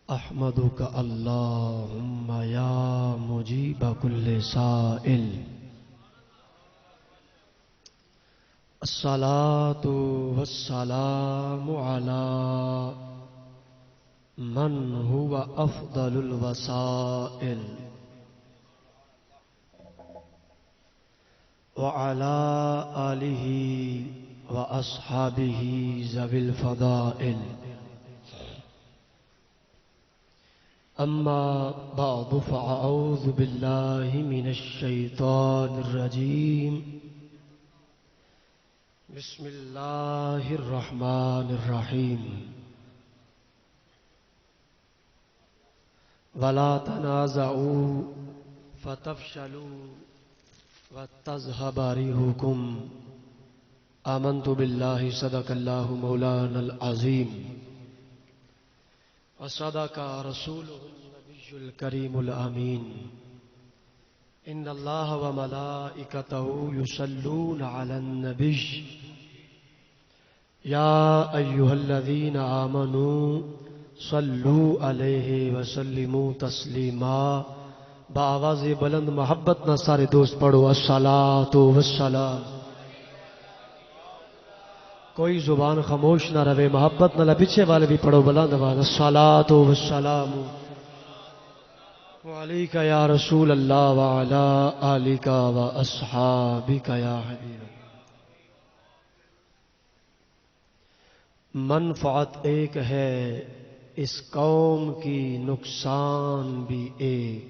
احمدک اللہم یا مجیب کل سائل، الصلاة والسلام علی من هو افضل الوسائل وعلى آلہ واصحابہ ذوی الفضائل، اما بعد فاعوذ باللہ من الشیطان الرجیم، بسم اللہ الرحمن الرحیم، ولا تنازعوا فتفشلوا وتذهب ريحكم، آمنت باللہ صدق اللہ مولانا العظیم وصدق رسوله النبی الکریم الامین، ان اللہ وملائکته یصلون علی النبی یا ایہا الذین آمنوا صلوا علیہ وسلموا تسلیما۔ بآواز بلند محبت نہ سارے دوست پڑھو الصلاۃ والسلام۔ کوئی زبان خاموش نہ رہے، محبت نہ پیچھے والے بھی پڑھو بلند آواز، الصلاۃ والسلام علیک یا رسول اللہ وعلی آلک واصحابک یا حبیب اللہ۔ منفعت ایک ہے اس قوم کی، نقصان بھی ایک۔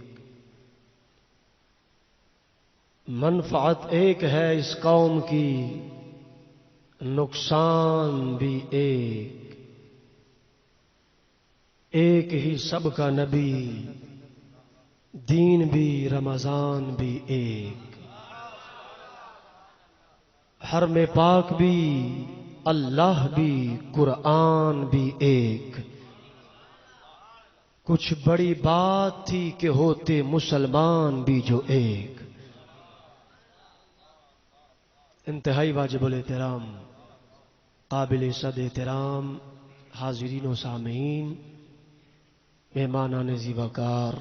منفعت ایک ہے اس قوم کی، نقصان بھی ایک۔ ایک ہی سب کا نبی، دین بھی رمضان بھی ایک۔ حرم پاک بھی، اللہ بھی، قرآن بھی ایک۔ کچھ بڑی بات تھی کہ ہوتے مسلمان بھی جو ایک۔ انتہائی واجب الاحترام، قابل صد احترام حاضرین و سامعین، مہمانان زیباکار،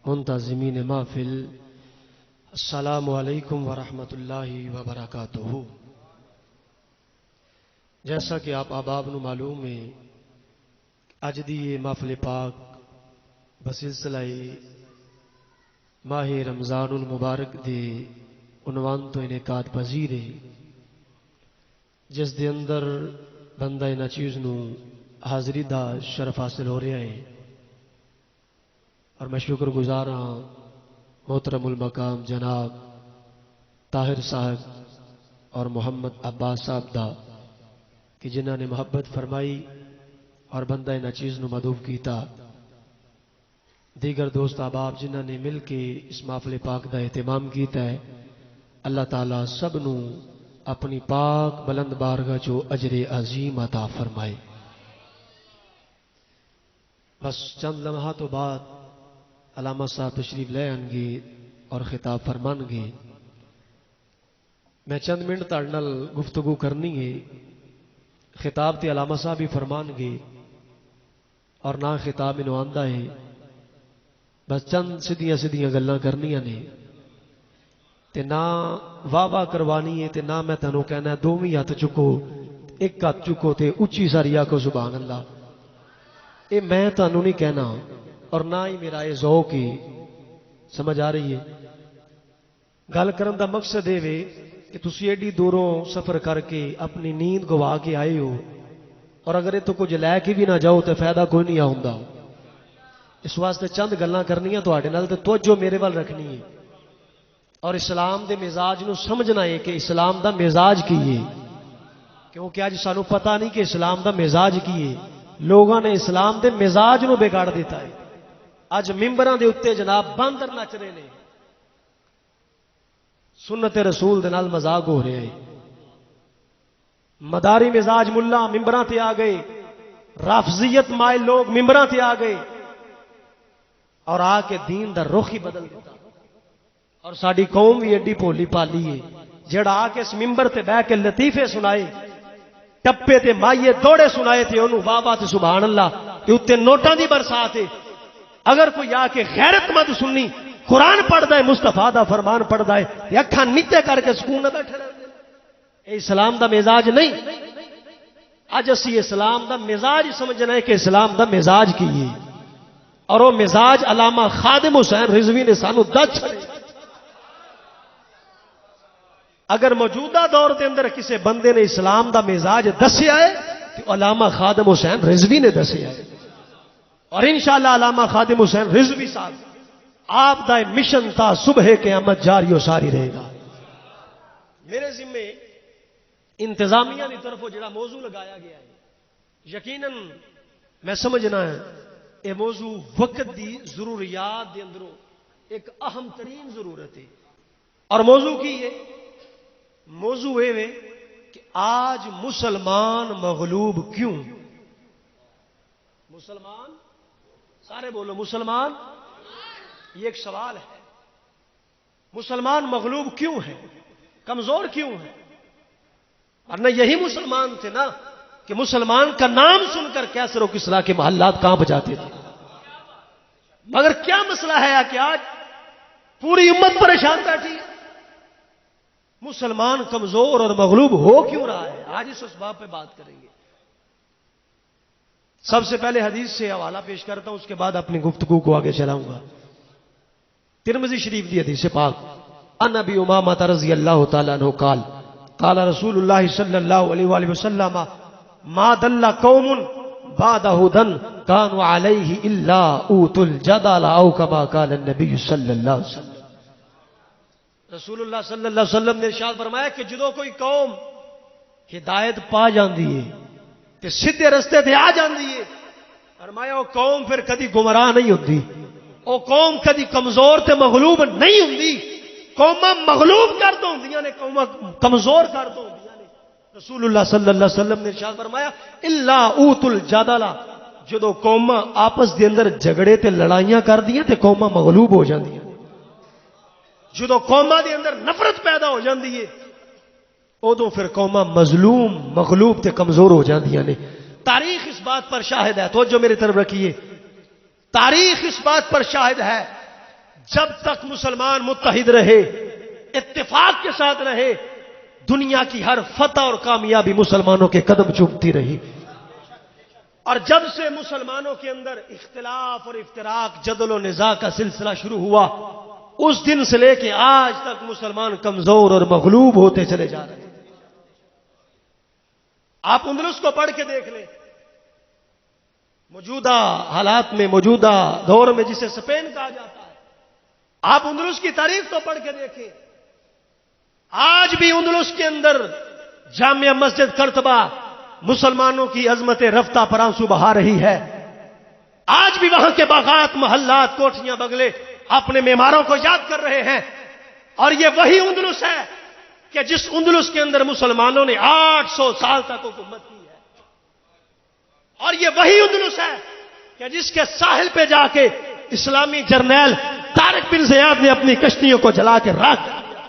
منتظمین محفل، السلام علیکم ورحمۃ اللہ وبرکاتہ۔ جیسا کہ آپ احباب نو معلوم ہے، اج دی یہ محفل پاک بسلسلہ ماہ رمضان المبارک دے عنوان تو انعقاد پذیر ہے، جس دے اندر بندہ انہاں چیز نو حاضری دا شرف حاصل ہو رہا ہے، اور میں شکر گزار ہاں محترم المقام جناب طاہر صاحب اور محمد عباس صاحب دا کہ جنہاں نے محبت فرمائی اور بندہ انہاں چیز نو مدعو کیتا۔ دیگر دوست احباب جنہاں نے مل کے اس محفل پاک دا اہتمام کیتا ہے، اللہ تعالیٰ سب نو اپنی پاک بلند بارگاہ جو اجر عظیم عطا فرمائے۔ بس چند لمحات تو بعد علامہ صاحب تشریف لے آن گے اور خطاب فرمان گے۔ میں چند منٹ تاڑ نال گفتگو کرنی ہے، خطاب تے علامہ صاحب بھی فرمان گے اور نہ خطاب انہوں آندہ ہے، بس چند سدیاں سدیاں گلاں کرنیاں نے، تے نہ واہ واہ کروانی ہے، تے نہ میں تنوں کہنا ہے دوویں ہاتھ چکو، ایک ہاتھ چکو تے اچھی ساری آکھو سبحان اللہ۔ اے میں تنوں نہیں کہنا اور نہ ہی میرا یہ ذوق ہی، سمجھ آ رہی ہے؟ گل کرن دا مقصد ہے کہ تسی ایڈی دوروں سفر کر کے اپنی نیند گوا کے آئے ہو، اور اگر یہ تو کچھ لے کے بھی نہ جاؤ تو فائدہ کوئی نہیں آؤندا۔ اس واسطے چند گلاں کرنیاں تواڈے نال تے توجہ میرے وال رکھنی ہے، اور اسلام دے مزاج نو سمجھنا ہے کہ اسلام دا مزاج کی ہے، کیونکہ آج سانو پتہ نہیں کہ اسلام دا مزاج کی ہے۔ لوگوں نے اسلام دے مزاج نو بگاڑ دیتا ہے۔ اج ممبراں دے اتے جناب باندر نچ رہے نے، سنت رسول دے نال مذاق ہو رہے ہیں۔ مداری مزاج ملا ممبراں تے آ گئے، رافضیت مائل لوگ ممبراں تے آ گئے اور آ کے دین دا رخ ہی بدل دیتا۔ اور ساری قوم بھی ایڈی بھولی پالی ہے، جڑا آ کے اس ممبر تے بہ کے لطیفے سنائے، ٹپے تے مائیے دوڑے سنائے تے انہوں واہ واہ تے سبحان اللہ کہ اتنے نوٹاں دی برسات ہے. اگر کوئی آ کے غیرت مند سنی قرآن پڑھتا ہے مصطفیٰ دا فرمان پڑھتا ہے تے اکھاں نیچے کر کے سکون نہ بیٹھے رہندے. اے اسلام دا مزاج نہیں. اج اسی اسلام دا مزاج سمجھنا ہے کہ اسلام دا مزاج کی ہے، اور وہ مزاج علامہ خادم حسین رضوی نے سانو دس چھڑے. اگر موجودہ دور دے اندر کسی بندے نے اسلام دا مزاج دسیا ہے تو علامہ خادم حسین رضوی نے دسیا ہے. اور انشاءاللہ علامہ خادم حسین رضوی صاحب آپ دا مشن تا صبح قیامت جاری و ساری رہے گا. میرے ذمے انتظامیہ کی طرف جڑا موضوع لگایا گیا ہے، یقیناً میں سمجھنا ہے یہ موضوع وقت دی ضروریات دے اندروں ایک اہم ترین ضرورت ہے. اور موضوع کی ہے، موضوع ہے کہ آج مسلمان مغلوب کیوں؟ مسلمان سارے بولو مسلمان. یہ ایک سوال ہے. مسلمان مغلوب کیوں ہے؟ کمزور کیوں ہے؟ ورنہ یہی مسلمان تھے نا کہ مسلمان کا نام سن کر کیسر و کسریٰ کے محلات کہاں بجاتے تھے. مگر کیا مسئلہ ہے کہ آج پوری امت پریشان بیٹھی ہے؟ مسلمان کمزور اور مغلوب ہو کیوں رہا ہے؟ آج اس اسباب پہ بات کریں گے. سب سے پہلے حدیث سے حوالہ پیش کرتا ہوں، اس کے بعد اپنی گفتگو کو آگے چلاؤں گا. ترمذی شریف دی حدیث پاک ان ابی امامہ رضی اللہ تعالی عنہ قال قال رسول اللہ صلی اللہ علیہ وآلہ وسلم ما دل قوم بعد ہدن كانوا علیہ الا اوتوا الجدل او کما قال النبی صلی اللہ علیہ وسلم. رسول اللہ صلی اللہ علیہ وسلم نے ارشاد فرمایا کہ جدو کوئی قوم ہدایت پا جاندی ہے تے سیدھے رستے تے آ جاندی ہے، فرمایا وہ قوم پھر کدی گمراہ نہیں ہوتی، وہ قوم کدی کمزور تے مغلوب نہیں ہوندی. قوماں مغلوب کر دو ہوندیاں نے، قوماں کمزور کر دو ہوندیاں نے. رسول اللہ صلی اللہ علیہ وسلم نے ارشاد فرمایا الا اوت الجدل، جدو قوماں آپس دے اندر جھگڑے تے لڑائیاں کر دیاں تے قوماں مغلوب ہو جاندیاں. جدو قوماں دے اندر نفرت پیدا ہو جاندی ہے ادو پھر قوماں مظلوم مغلوب تے کمزور ہو جاندیاں نے. تاریخ اس بات پر شاہد ہے، توجہ میری طرف رکھیے، تاریخ اس بات پر شاہد ہے جب تک مسلمان متحد رہے، اتفاق کے ساتھ رہے، دنیا کی ہر فتح اور کامیابی مسلمانوں کے قدم چومتی رہی. اور جب سے مسلمانوں کے اندر اختلاف اور افتراق، جدل و نزاع کا سلسلہ شروع ہوا، اس دن سے لے کے آج تک مسلمان کمزور اور مغلوب ہوتے چلے جا رہے ہیں. آپ اندلس کو پڑھ کے دیکھ لیں، موجودہ حالات میں، موجودہ دور میں جسے اسپین کہا جاتا ہے، آپ اندلس کی تاریخ تو پڑھ کے دیکھیں. آج بھی اندلس کے اندر جامع مسجد قرطبہ مسلمانوں کی عظمت رفتہ پر آنسو بہا رہی ہے. آج بھی وہاں کے باغات، محلات، کوٹھیاں، بنگلے اپنے معماروں کو یاد کر رہے ہیں. اور یہ وہی اندلس ہے کہ جس اندلس کے اندر مسلمانوں نے 800 سال تک حکومت کی ہے. اور یہ وہی اندلس ہے کہ جس کے ساحل پہ جا کے اسلامی جرنیل طارق بن زیاد نے اپنی کشتیوں کو جلا کے راکھ کر دیا.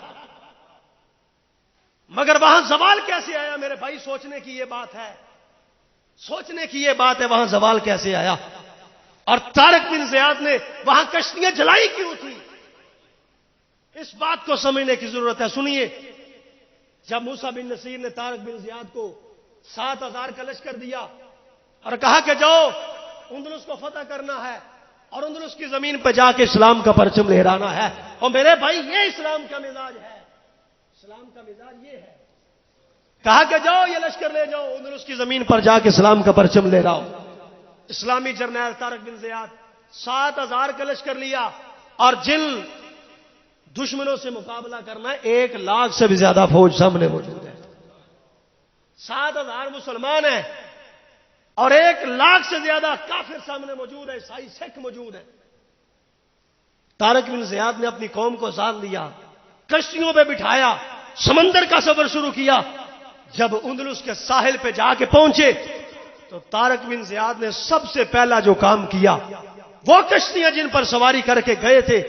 مگر وہاں زوال کیسے آیا میرے بھائی؟ سوچنے کی یہ بات ہے، سوچنے کی یہ بات ہے، وہاں زوال کیسے آیا؟ اور طارق بن زیاد نے وہاں کشتیاں جلائی کیوں تھی؟ اس بات کو سمجھنے کی ضرورت ہے. سنیے، جب موسیٰ بن نصیر نے طارق بن زیاد کو 7000 کا لشکر دیا اور کہا کہ جاؤ اندلس کو فتح کرنا ہے اور اندلس کی زمین پہ جا کے اسلام کا پرچم لہرانا ہے، اور میرے بھائی یہ اسلام کا مزاج ہے. اسلام کا مزاج یہ ہے، کہا کہ جاؤ یہ لشکر لے جاؤ اندلس کی زمین پر جا کے اسلام کا پرچم لہراؤ. اسلامی جرنیل طارق بن زیاد 7000 کا لشکر لیا، اور جن دشمنوں سے مقابلہ کرنا ہے 1 لاکھ سے بھی زیادہ فوج سامنے موجود ہے. 7000 مسلمان ہیں اور 1 لاکھ سے زیادہ کافر سامنے موجود ہے، عیسائی سکھ موجود ہیں. طارق بن زیاد نے اپنی قوم کو ساتھ دیا، کشتیوں پہ بٹھایا، سمندر کا سفر شروع کیا. جب اندلس کے ساحل پہ جا کے پہنچے تو طارق بن زیاد نے سب سے پہلا جو کام کیا، وہ کشتیاں جن پر سواری کر کے گئے تھے،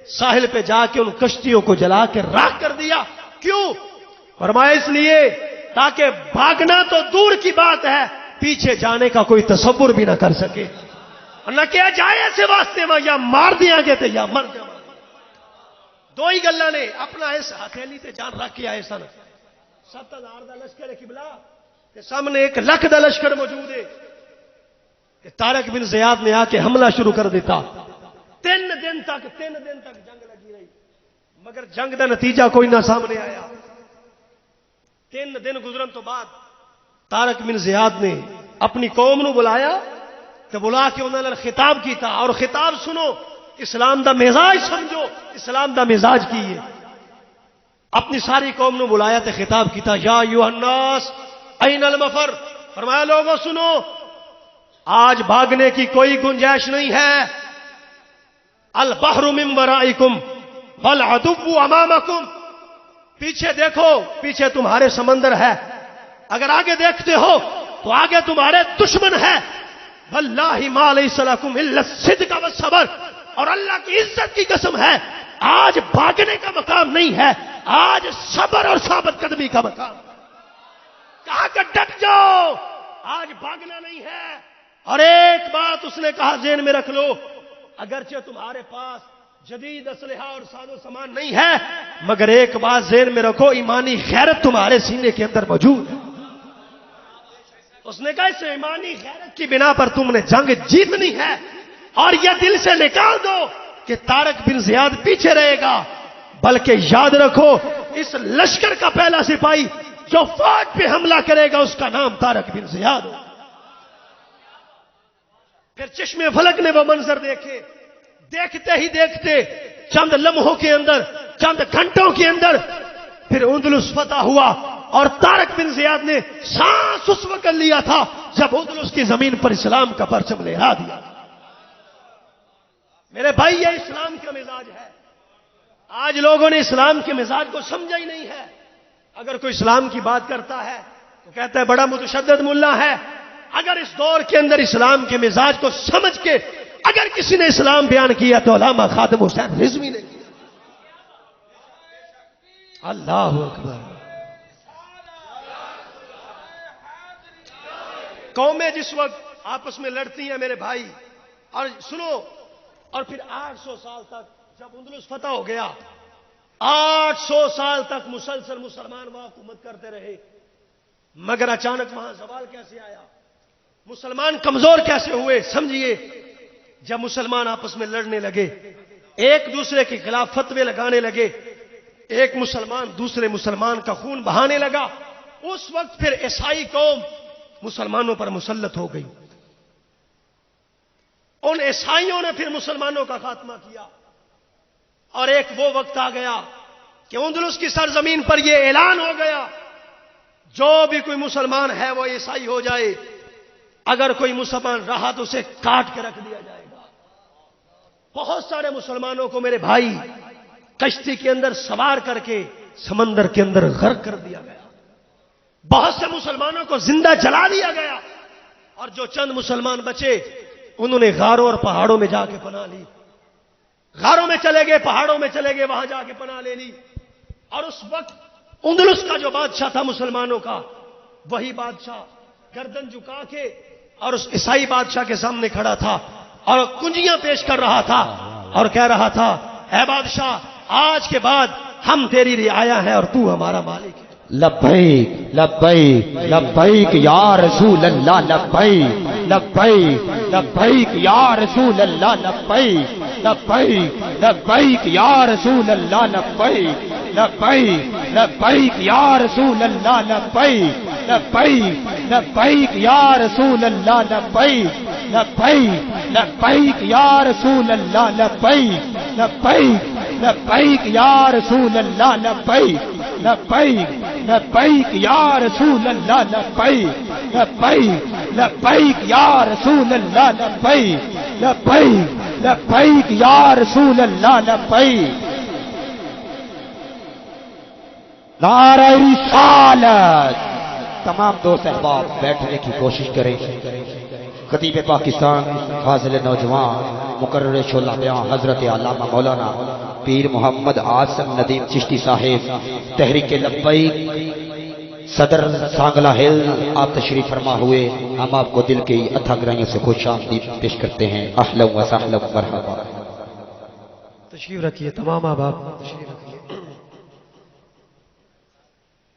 ساحل پہ جا کے ان کشتیوں کو جلا کے راکھ کر دیا. کیوں؟ فرمایا اس لیے تاکہ بھاگنا تو دور کی بات ہے، پیچھے جانے کا کوئی تصور بھی نہ کر سکے. اور نہ کیا جائے ایسے واسطے میں یا مار دیا گے تے یا مر جا. دو ہی گلاں نے اپنا اس ہتھیلی تے جان رکھ کے آئے سن. 7000 دا لشکر ہے قبلہ تے سامنے 1 لاکھ دا لشکر موجود ہے. طارق بن زیاد نے آ کے حملہ شروع کر دیتا. 3 دن تک جنگ لگی رہی مگر جنگ دا نتیجہ کوئی نہ سامنے آیا. 3 دن گزرن تو بعد طارق بن زیاد نے اپنی قوم نو بلایا تو بلا کے انہوں نے خطاب کیتا. اور خطاب سنو، اسلام دا مزاج سمجھو، اسلام دا مزاج کی ہے. اپنی ساری قوم نو بلایا تے خطاب کیتا، یا ایھا الناس این المفر. فرمایا لوگوں سنو، آج بھاگنے کی کوئی گنجائش نہیں ہے. البحر من ورائکم والعدو امامکم. پیچھے دیکھو، پیچھے تمہارے سمندر ہے. اگر آگے دیکھتے ہو تو آگے تمہارے دشمن ہے. واللہ ما لیس لکم الا الصدق والصبر. اور اللہ کی عزت کی قسم ہے، آج بھاگنے کا مقام نہیں ہے، آج صبر اور ثابت قدمی کا مقام. کہا کہ ڈٹ جاؤ، آج بھاگنا نہیں ہے. اور ایک بات اس نے کہا ذہن میں رکھ لو، اگرچہ تمہارے پاس جدید اسلحہ اور ساز و سامان نہیں ہے مگر ایک بات ذہن میں رکھو، ایمانی غیرت تمہارے سینے کے اندر موجود ہے. اس نے کہا اس ایمانی غیرت کی بنا پر تم نے جنگ جیتنی ہے. اور یہ دل سے نکال دو کہ طارق بن زیاد پیچھے رہے گا، بلکہ یاد رکھو اس لشکر کا پہلا سپاہی جو فوج پہ حملہ کرے گا اس کا نام طارق بن زیاد ہو. پھر چشمے فلک نے وہ منظر دیکھے. دیکھتے ہی دیکھتے چند لمحوں کے اندر، چند گھنٹوں کے اندر پھر اندلس فتح ہوا. اور طارق بن زیاد نے سانس اس وقت لیا تھا جب اندلس کی زمین پر اسلام کا پرچم لہرا دیا. میرے بھائی یہ اسلام کا مزاج ہے. آج لوگوں نے اسلام کے مزاج کو سمجھا ہی نہیں ہے. اگر کوئی اسلام کی بات کرتا ہے تو کہتا ہے بڑا متشدد ملا ہے. اگر اس دور کے اندر اسلام کے مزاج کو سمجھ کے اگر کسی نے اسلام بیان کیا تو علامہ خادم حسین رضوی نے کیا. اللہ اکبر. قومیں جس وقت آپس میں لڑتی ہیں میرے بھائی، اور سنو، اور پھر 800 سال تک جب اندلس فتح ہو گیا، 800 سال تک مسلسل مسلمان وہاں حکومت کرتے رہے. مگر اچانک وہاں زوال کیسے آیا؟ مسلمان کمزور کیسے ہوئے؟ سمجھیے، جب مسلمان آپس میں لڑنے لگے، ایک دوسرے کے خلاف فتوے لگانے لگے، ایک مسلمان دوسرے مسلمان کا خون بہانے لگا، اس وقت پھر عیسائی قوم مسلمانوں پر مسلط ہو گئی. ان عیسائیوں نے پھر مسلمانوں کا خاتمہ کیا. اور ایک وہ وقت آ گیا کہ اندلس کی سرزمین پر یہ اعلان ہو گیا، جو بھی کوئی مسلمان ہے وہ عیسائی ہو جائے، اگر کوئی مسلمان رہا تو اسے کاٹ کے رکھ دیا جائے گا. بہت سارے مسلمانوں کو میرے بھائی کشتی کے اندر سوار کر کے سمندر کے اندر غرق کر دیا گیا. بہت سے مسلمانوں کو زندہ جلا دیا گیا. اور جو چند مسلمان بچے انہوں نے غاروں اور پہاڑوں میں جا کے پناہ لی. غاروں میں چلے گئے، پہاڑوں میں چلے گئے، وہاں جا کے پناہ لے لی. اور اس وقت اندلس کا جو بادشاہ تھا مسلمانوں کا، وہی بادشاہ گردن جھکا کے اور اس عیسائی بادشاہ کے سامنے کھڑا تھا اور کنجیاں پیش کر رہا تھا اور کہہ رہا تھا، اے بادشاہ، آج کے بعد ہم تیری رعایا ہیں اور تو ہمارا مالک ہے. لبیک لبیک لبیک یا رسول اللہ، لبیک لبیک لبیک یا رسول اللہ، لبیک لبیک لبیک یا رسول اللہ، لبیک لبیک لبیک یا رسول اللہ، لبیک لبیک لبیک یا رسول اللہ، لبیک لبیک لبیک یا رسول اللہ، لبیک لبیک لبیک یا رسول اللہ، لبیک لبیک لبیک یا رسول اللہ، لبیک لبیک لبیک یا رسول اللہ، لبیک لبیک لبیک یا رسول اللہ، لبیک. نعرہ رسالت. تمام دوست احباب بیٹھنے کی کوشش کریں. خطیب پاکستان، فاضل نوجوان، مقرر شعلہ بیان حضرت علامہ مولانا پیر محمد عاصم ندیم چشتی صاحب تحریک لبیک صدر سانگلہ ہل آپ تشریف فرما ہوئے، ہم آپ کو دل کی اتھا گرائیوں سے خوش آمدید پیش کرتے ہیں۔ اہلا و سہلا و مرحبا۔ تشریف رکھیے، تمام احباب تشریف رکھیے۔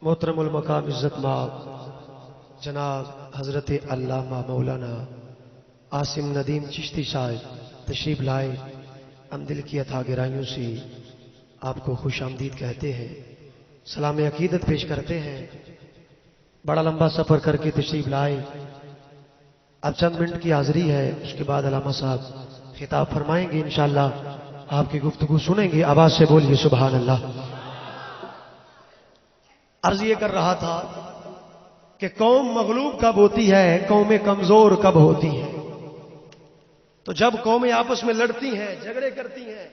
محترم المقام عزت مآب جناب حضرت علامہ مولانا عاصم ندیم چشتی صاحب تشریف لائے، ہم دل کی اتھا گہرائیوں سے آپ کو خوش آمدید کہتے ہیں، سلام عقیدت پیش کرتے ہیں۔ بڑا لمبا سفر کر کے تشریف لائے، اب چند منٹ کی حاضری ہے، اس کے بعد علامہ صاحب خطاب فرمائیں گے، انشاءاللہ آپ کی گفتگو سنیں گے۔ آواز سے بولیے سبحان اللہ۔ عرض یہ کر رہا تھا کہ قوم مغلوب کب ہوتی ہے، قومیں کمزور کب ہوتی ہیں؟ تو جب قومیں آپس میں لڑتی ہیں، جھگڑے کرتی ہیں،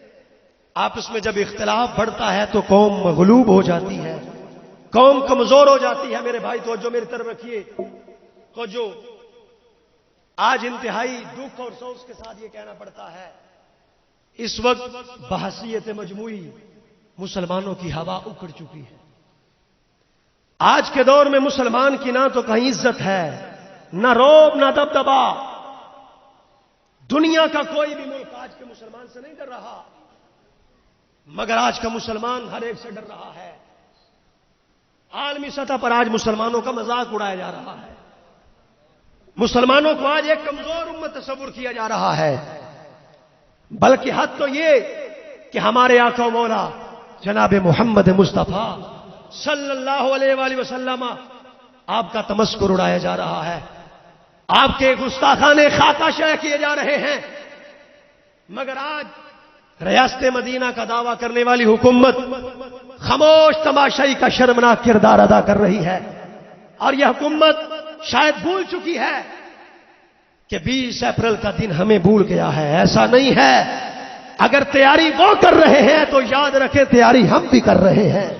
آپس میں جب اختلاف بڑھتا ہے تو قوم مغلوب ہو جاتی ہے، قوم کمزور ہو جاتی ہے۔ میرے بھائی توجہ میری طرف رکھیے، توجہ۔ آج انتہائی دکھ اور افسوس کے ساتھ یہ کہنا پڑتا ہے، اس وقت بحثیت مجموعی مسلمانوں کی ہوا اکھڑ چکی ہے۔ آج کے دور میں مسلمان کی نہ تو کہیں عزت ہے، نہ روب، نہ دبدبا۔ دنیا کا کوئی بھی ملک آج کے مسلمان سے نہیں ڈر رہا، مگر آج کا مسلمان ہر ایک سے ڈر رہا ہے۔ عالمی سطح پر آج مسلمانوں کا مذاق اڑایا جا رہا ہے، مسلمانوں کو آج ایک کمزور امت تصور کیا جا رہا ہے، بلکہ حد تو یہ کہ ہمارے آقا و مولا جناب محمد مصطفیٰ صلی اللہ علیہ وآلہ وسلم آپ کا تمسخر اڑایا جا رہا ہے، آپ کے گستاخانے خاکہ شائع کیے جا رہے ہیں۔ مگر آج ریاست مدینہ کا دعویٰ کرنے والی حکومت خاموش تماشائی کا شرمناک کردار ادا کر رہی ہے، اور یہ حکومت شاید بھول چکی ہے کہ 20 اپریل کا دن ہمیں بھول گیا ہے۔ ایسا نہیں ہے، اگر تیاری وہ کر رہے ہیں تو یاد رکھیں تیاری ہم بھی کر رہے ہیں۔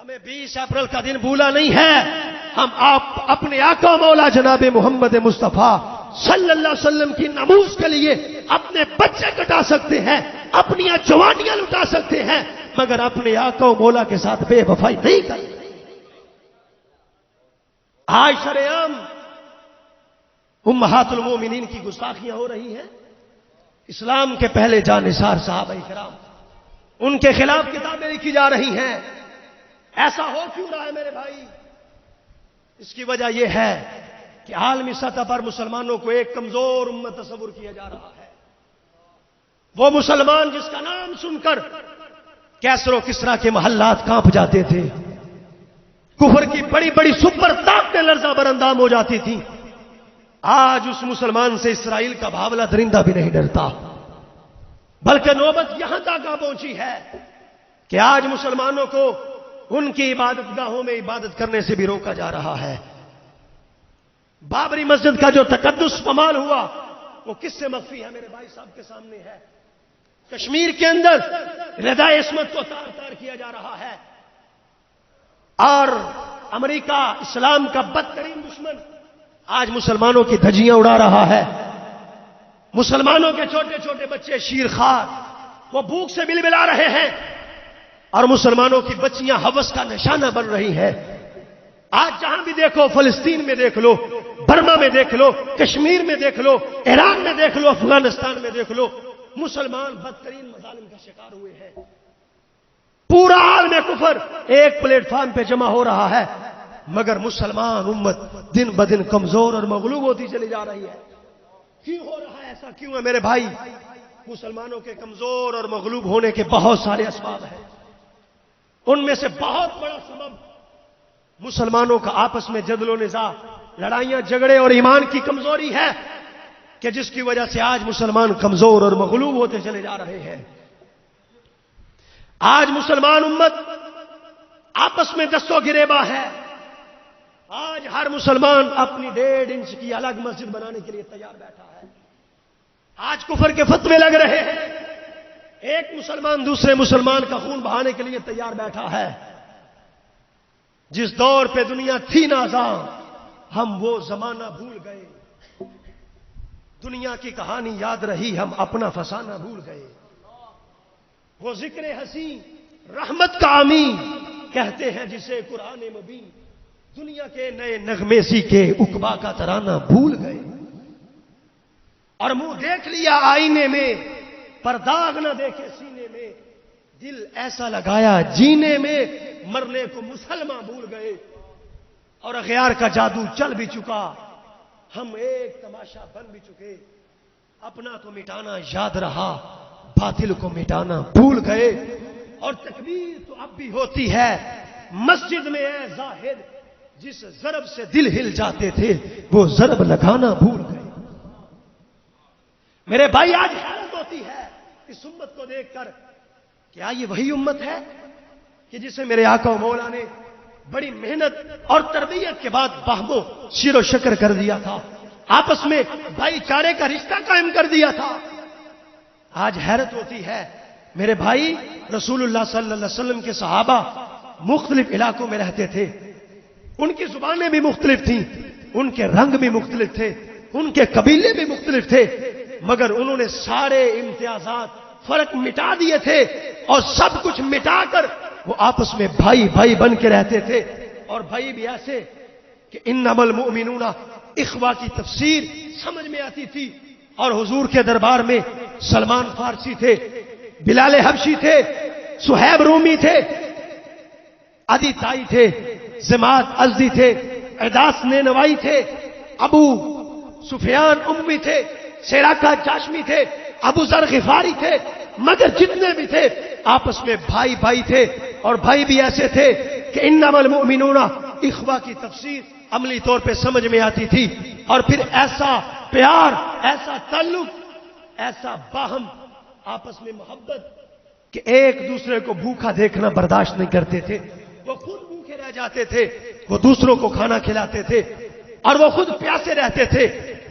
ہمیں 20 اپریل کا دن بھولا نہیں ہے، ہم آپ اپنے آقا مولا جناب محمد مصطفیٰ صلی اللہ علیہ وسلم کی ناموس کے لیے اپنے بچے کٹا سکتے ہیں، اپنی جوانیاں لٹا سکتے ہیں، مگر اپنے آقا و مولا کے ساتھ بے وفائی نہیں کر سکتے۔ آج شرعام امہات المومنین کی گستاخیاں ہو رہی ہیں، اسلام کے پہلے جانثار صحابہ کرام ان کے خلاف کتابیں لکھی جا رہی ہیں۔ ایسا ہو کیوں رہا ہے میرے بھائی؟ اس کی وجہ یہ ہے کہ عالمی سطح پر مسلمانوں کو ایک کمزور امت تصور کیا جا رہا ہے۔ وہ مسلمان جس کا نام سن کر کیسر و کسرا کے محلات کانپ جاتے تھے، کفر کی بڑی بڑی سپر طاقتیں لرزہ برندام ہو جاتی تھیں، آج اس مسلمان سے اسرائیل کا بھاولا درندہ بھی نہیں ڈرتا۔ بلکہ نوبت یہاں تک آ پہنچی ہے کہ آج مسلمانوں کو ان کی عبادت گاہوں میں عبادت کرنے سے بھی روکا جا رہا ہے۔ بابری مسجد کا جو تقدس پامال ہوا وہ کس سے مخفی ہے؟ میرے بھائی صاحب کے سامنے ہے۔ کشمیر کے اندر رضا عصمت کو تار تار کیا جا رہا ہے، اور امریکہ اسلام کا بدترین دشمن آج مسلمانوں کی دھجیاں اڑا رہا ہے۔ مسلمانوں کے چھوٹے چھوٹے بچے شیرخوار وہ بھوک سے بلبلا رہے ہیں، اور مسلمانوں کی بچیاں ہوس کا نشانہ بن رہی ہیں۔ آج جہاں بھی دیکھو، فلسطین میں دیکھ لو، برما میں دیکھ لو، کشمیر میں دیکھ لو، ایران میں دیکھ لو، افغانستان میں دیکھ لو، مسلمان بدترین مظالم کا شکار ہوئے ہیں۔ پورا عالم کفر ایک پلیٹ فارم پہ جمع ہو رہا ہے، مگر مسلمان امت دن بدن کمزور اور مغلوب ہوتی چلی جا رہی ہے۔ کیوں ہو رہا ہے ایسا؟ کیوں ہے میرے بھائی؟ مسلمانوں کے کمزور اور مغلوب ہونے کے بہت سارے اسباب ہیں، ان میں سے بہت بڑا سبب مسلمانوں کا آپس میں جدل و نزاع، لڑائیاں جھگڑے اور ایمان کی کمزوری ہے، کہ جس کی وجہ سے آج مسلمان کمزور اور مغلوب ہوتے چلے جا رہے ہیں۔ آج مسلمان امت آپس میں دستوں گریباں ہے۔ آج ہر مسلمان اپنی 1.5 انچ کی الگ مسجد بنانے کے لیے تیار بیٹھا ہے۔ آج کفر کے فتوے لگ رہے ہیں، ایک مسلمان دوسرے مسلمان کا خون بہانے کے لیے تیار بیٹھا ہے۔ جس دور پہ دنیا تھی نازاں، ہم وہ زمانہ بھول گئے، دنیا کی کہانی یاد رہی، ہم اپنا فسانہ بھول گئے۔ وہ ذکر حسین رحمت کا امین کہتے ہیں جسے قرآن مبین، دنیا کے نئے نغمے سیکھے عقبا کا ترانہ بھول گئے، اور منہ دیکھ لیا آئینے میں پر داغ نہ دیکھے سینے میں، دل ایسا لگایا جینے میں مرنے کو مسلمان بھول گئے، اور اغیار کا جادو چل بھی چکا، ہم ایک تماشا بن بھی چکے، اپنا تو مٹانا یاد رہا باطل کو مٹانا بھول گئے، اور تکبیر تو اب بھی ہوتی ہے مسجد میں اے زاہد، جس ضرب سے دل ہل جاتے تھے وہ ضرب لگانا بھول گئے۔ میرے بھائی آج حیرت ہوتی ہے اس امت کو دیکھ کر، کیا یہ وہی امت ہے کہ جسے میرے آقا و مولا نے بڑی محنت اور تربیت کے بعد باہموں شیر و شکر کر دیا تھا، آپس میں بھائی چارے کا رشتہ قائم کر دیا تھا؟ آج حیرت ہوتی ہے میرے بھائی، رسول اللہ صلی اللہ علیہ وسلم کے صحابہ مختلف علاقوں میں رہتے تھے، ان کی زبانیں بھی مختلف تھیں، ان کے رنگ بھی مختلف تھے، ان کے قبیلے بھی مختلف تھے، مگر انہوں نے سارے امتیازات فرق مٹا دیے تھے، اور سب کچھ مٹا کر وہ آپس میں بھائی بھائی بن کے رہتے تھے، اور بھائی بھی ایسے کہ انما المؤمنون اخوہ کی تفسیر سمجھ میں آتی تھی، اور حضور کے دربار میں سلمان فارسی تھے، بلال حبشی تھے، سہیب رومی تھے، عدی تائی تھے، زماد ازدی تھے، اعداس نینوائی تھے، ابو سفیان امی تھے، سیراکہ جاشمی تھے، ابو ذر غفاری تھے، مگر جتنے بھی تھے آپس میں بھائی بھائی تھے، اور بھائی بھی ایسے تھے کہ انما المؤمنون اخوہ کی تفسیر عملی طور پہ سمجھ میں آتی تھی، اور پھر ایسا پیار، ایسا تعلق، ایسا باہم، آپس میں محبت کہ ایک دوسرے کو بھوکا دیکھنا برداشت نہیں کرتے تھے، وہ خود بھوکے رہ جاتے تھے، وہ دوسروں کو کھانا کھلاتے تھے، اور وہ خود پیاسے رہتے تھے،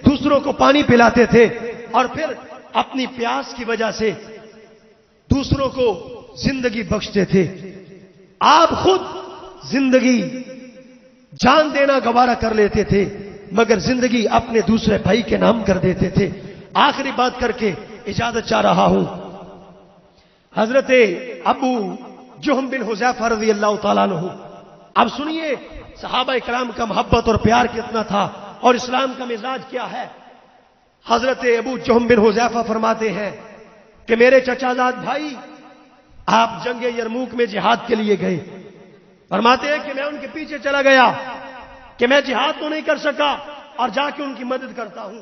دوسروں کو پانی پلاتے تھے، اور پھر اپنی پیاس کی وجہ سے دوسروں کو زندگی بخشتے تھے۔ آپ خود زندگی جان دینا گوارا کر لیتے تھے، مگر زندگی اپنے دوسرے بھائی کے نام کر دیتے تھے۔ آخری بات کر کے اجازت چاہ رہا ہوں، حضرت ابو جہم بن حذیفہ رضی اللہ تعالیٰ عنہ، اب سنیے صحابہ کرام کا محبت اور پیار کتنا تھا اور اسلام کا مزاج کیا ہے۔ حضرت ابو جہم بن حذیفہ فرماتے ہیں کہ میرے چچا زاد بھائی آپ جنگ یرموک میں جہاد کے لیے گئے، فرماتے ہیں کہ میں ان کے پیچھے چلا گیا کہ میں جہاد تو نہیں کر سکا اور جا کے ان کی مدد کرتا ہوں،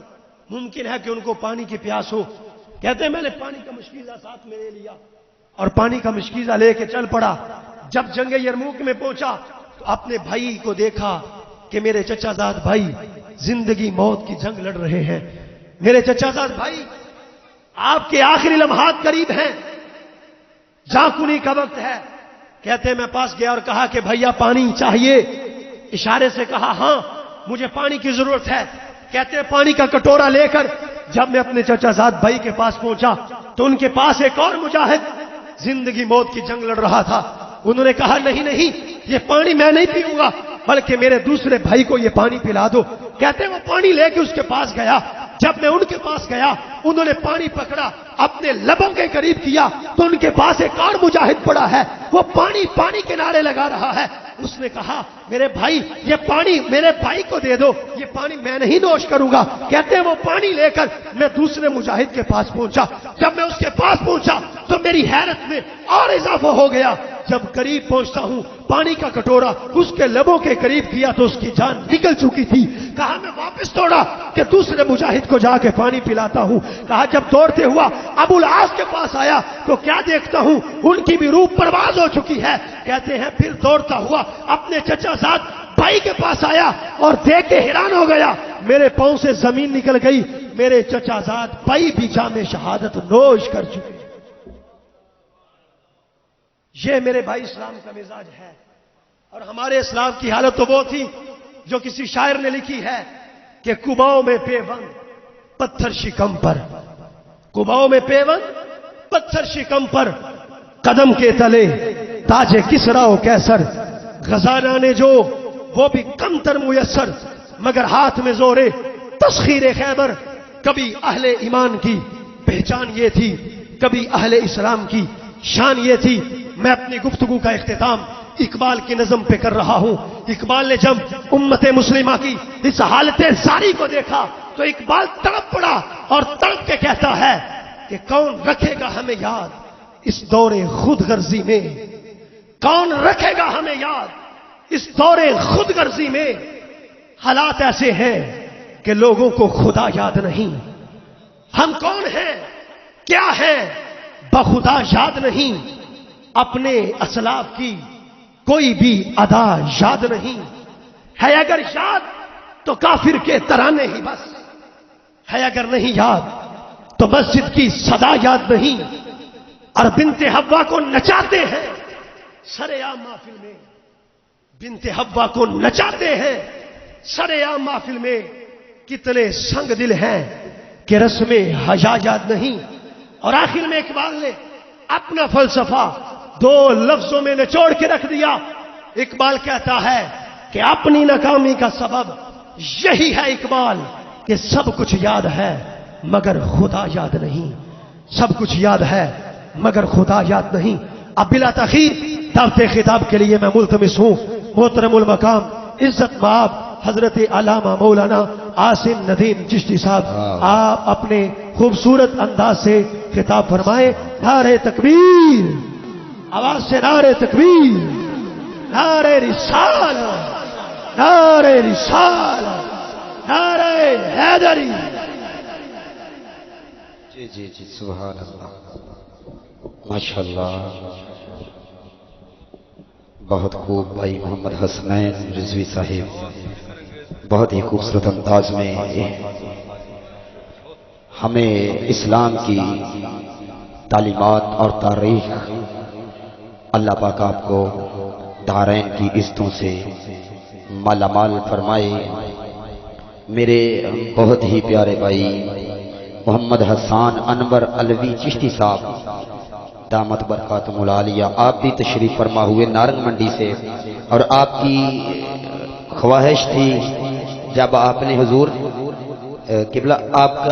ممکن ہے کہ ان کو پانی کی پیاس ہو۔ کہتے ہیں میں نے پانی کا مشکیزہ ساتھ میں لے لیا اور پانی کا مشکیزہ لے کے چل پڑا۔ جب جنگ یرموک میں پہنچا تو اپنے بھائی کو دیکھا کہ میرے چچا زاد بھائی زندگی موت کی جنگ لڑ رہے ہیں، میرے چچا زاد بھائی آپ کے آخری لمحات قریب ہیں، جانکنی کا وقت ہے۔ کہتے ہیں میں پاس گیا اور کہا کہ بھیا پانی چاہیے، اشارے سے کہا ہاں مجھے پانی کی ضرورت ہے۔ کہتے ہیں پانی کا کٹورا لے کر جب میں اپنے چچا زاد بھائی کے پاس پہنچا تو ان کے پاس ایک اور مجاہد زندگی موت کی جنگ لڑ رہا تھا۔ انہوں نے کہا نہیں نہیں، یہ پانی میں نہیں پیوں گا، بلکہ میرے دوسرے بھائی کو یہ پانی پلا دو۔ کہتے ہیں وہ پانی لے کے اس کے پاس گیا، جب میں ان کے پاس گیا انہوں نے پانی پکڑا، اپنے لبوں کے قریب کیا تو ان کے پاس ایک اور مجاہد پڑا ہے، وہ پانی پانی کے نعرے لگا رہا ہے۔ اس نے کہا میرے بھائی یہ پانی میرے بھائی کو دے دو، یہ پانی میں نہیں نوش کروں گا۔ کہتے ہیں وہ پانی لے کر میں دوسرے مجاہد کے پاس پہنچا، جب میں اس کے پاس پہنچا تو میری حیرت میں اور اضافہ ہو گیا۔ جب قریب پہنچتا ہوں پانی کا کٹورا اس کے لبوں کے قریب کیا تو اس کی جان نکل چکی تھی۔ کہا میں واپس دوڑا کہ دوسرے مجاہد کو جا کے پانی پلاتا ہوں۔ کہا جب دوڑتے ہوا ابو العاص کے پاس آیا تو کیا دیکھتا ہوں ان کی بھی روح پرواز ہو چکی ہے۔ کہتے ہیں پھر دوڑتا ہوا اپنے چچا زاد بھائی کے پاس آیا اور دیکھ کے حیران ہو گیا، میرے پاؤں سے زمین نکل گئی، میرے چچا زاد بھائی بھی جام شہادت نوش کر چکے۔ یہ میرے بھائی اسلام کا مزاج ہے، اور ہمارے اسلام کی حالت تو وہ تھی جو کسی شاعر نے لکھی ہے کہ کباؤں میں پیوند پتھر شکم پر، کباؤں میں پیوند پتھر شکم پر، قدم کے تلے تاج کسرا و کیسر، غزانہ نے جو وہ بھی کم تر میسر، مگر ہاتھ میں زورے تسخیر خیبر۔ کبھی اہل ایمان کی پہچان یہ تھی، کبھی اہل اسلام کی شان یہ تھی۔ میں اپنی گفتگو کا اختتام اقبال کی نظم پہ کر رہا ہوں. اقبال نے جب امت مسلمہ کی اس حالت زاری کو دیکھا تو اقبال تڑپ پڑا اور تڑپ کے کہتا ہے کہ کون رکھے گا ہمیں یاد اس دور خود غرضی میں، کون رکھے گا ہمیں یاد اس دور خود غرضی میں. حالات ایسے ہیں کہ لوگوں کو خدا یاد نہیں. ہم کون ہیں، کیا ہیں، بخدا یاد نہیں. اپنے اسلاف کی کوئی بھی ادا یاد نہیں ہے. اگر یاد تو کافر کے ترانے ہی بس ہے، اگر نہیں یاد تو مسجد کی صدا یاد نہیں. اور بنت حوا کو نچاتے ہیں سرے عام محفل میں، بنت حوا کو نچاتے ہیں سرے عام محفل میں. کتنے سنگ دل ہیں کہ رسم حیا یاد نہیں. اور آخر میں اقبال نے اپنا فلسفہ دو لفظوں میں نچوڑ کے رکھ دیا. اقبال کہتا ہے کہ اپنی ناکامی کا سبب یہی ہے اقبال کہ سب کچھ یاد ہے مگر خدا یاد نہیں. سب کچھ یاد ہے مگر خدا یاد نہیں. اب بلا تاخیر دعوت خطاب کے لیے میں ملتمس ہوں محترم المقام عزت مآب حضرت علامہ مولانا عاصم ندیم چشتی صاحب، آپ اپنے خوبصورت انداز سے خطاب فرمائیں. نعرہ تکبیر، آواز سے نعرہ تکبیر، نعرہ رسالت، نعرہ رسالت، نعرہ حیدری. جی جی جی سبحان اللہ، ماشاءاللہ. بہت خوب بھائی محمد حسنین رضوی صاحب بہت ہی خوبصورت انداز میں ہمیں اسلام کی تعلیمات اور تاریخ، اللہ پاک آپ کو دارین کی عزتوں سے مالا مال فرمائے. میرے بہت ہی پیارے بھائی محمد حسان انور علوی چشتی صاحب دامت برکاتہم العالیہ، آپ بھی تشریف فرما ہوئے نارنگ منڈی سے. اور آپ کی خواہش تھی جب آپ نے حضور قبلہ آپ کا